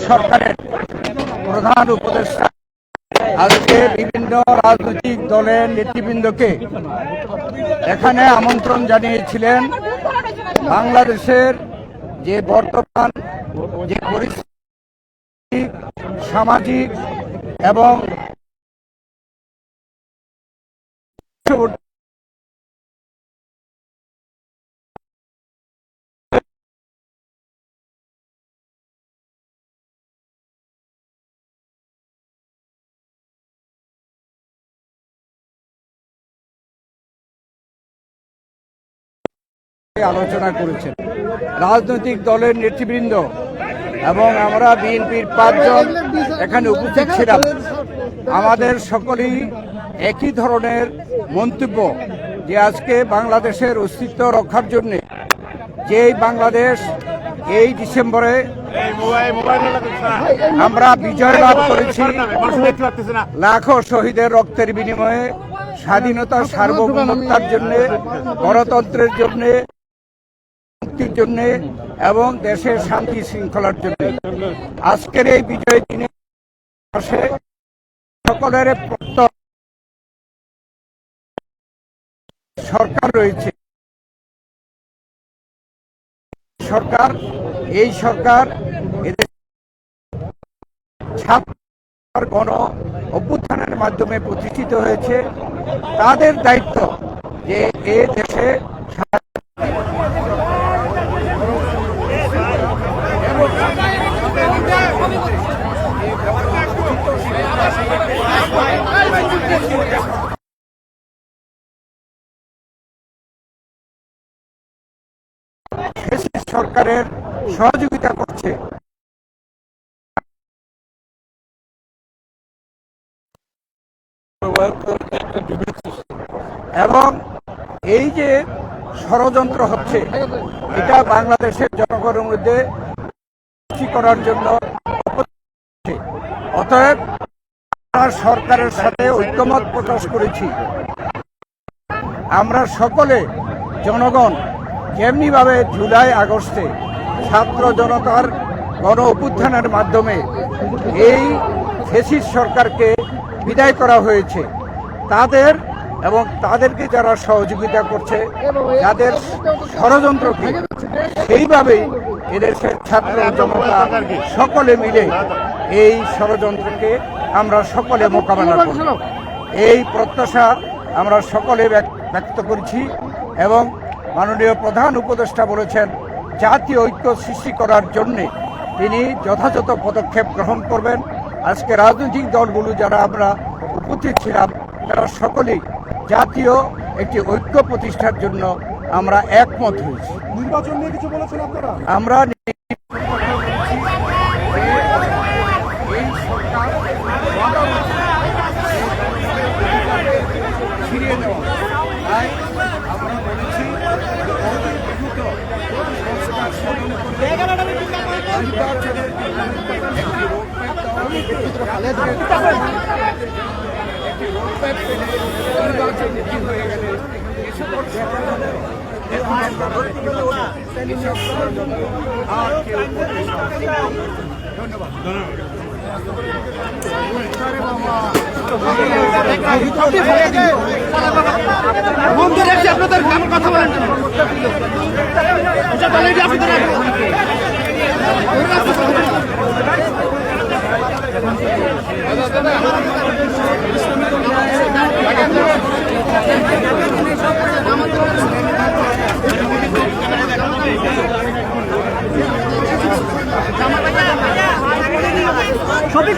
সরকারের প্রধান উপদেষ্টা আজকে বিভিন্ন রাজনৈতিক দলের নেতৃবৃন্দকে এখানে আমন্ত্রণ জানিয়েছিলেন বাংলাদেশের যে বর্তমান যে পরিস্থিতি সামাজিক এবং আলোচনা করেছেন রাজনৈতিক দলের নেতৃবৃন্দ এবং আমরা বিএনপির 5 জন এখানে উপস্থিত ছিলাম। আমাদের সকলেই একই ধরনের মন্তব্য যে আজকে বাংলাদেশের অস্তিত্ব রক্ষার জন্য যেই বাংলাদেশ এই ডিসেম্বরে আমরা বিজয় লাভ করেছি, লাখো শহীদের রক্তের বিনিময়ে স্বাধীনতা সার্বভৌমত্বের জন্য, গণতন্ত্রের জন্য, মুক্তির জন্য এবং দেশের শান্তি শৃঙ্খলার জন্য আজকের এই বিজয় দিনে সকলের সরকার রয়েছে। সরকার এই সরকার এদের ছাত্র গণ অভ্যুত্থানের মাধ্যমে প্রতিষ্ঠিত হয়েছে। তাদের দায়িত্ব যে এ দেশে সরকারের সহযোগিতা করছে। এবং এই যে ষড়যন্ত্র হচ্ছে এটা বাংলাদেশের জনগণের মধ্যে করার জন্য, অতএব সরকারের সাথে ঐক্যমত প্রকাশ করেছি। আমরা সকলে জনগণ যেমনিভাবে জুলাই আগস্টে ছাত্র জনতার গণ অভ্যুত্থানের মাধ্যমে এই ফ্যাসিস্ট সরকারকে বিদায় করা হয়েছে, তাদের এবং তাদেরকে যারা সহযোগিতা করছে, যাদের ষড়যন্ত্রকে সেইভাবেই এদেশের ছাত্র জনতা সকলে মিলে এই ষড়যন্ত্রকে আমরা সকলে মোকাবেলা করব, এই প্রত্যাশা আমরা সকলে ব্যক্ত করছি। এবং মাননীয় প্রধান উপদেষ্টা বলেছেন জাতীয় ঐক্য সৃষ্টি করার জন্য তিনি যথাযথ পদক্ষেপ গ্রহণ করবেন। আজকে রাজনৈতিক দলগুলো যারা আমরা উপস্থিত ছিলাম তারা সকলেই জাতীয় একটি ঐক্য প্রতিষ্ঠার জন্য আমরা একমত হয়েছি। নির্বাচন নিয়ে কিছু বলেছেন আপনারা? আমরা ফিরিয়ে দেওয়া, তাই আমরা বলেছি হয়ে গেলে আপনাদের কথা বলেন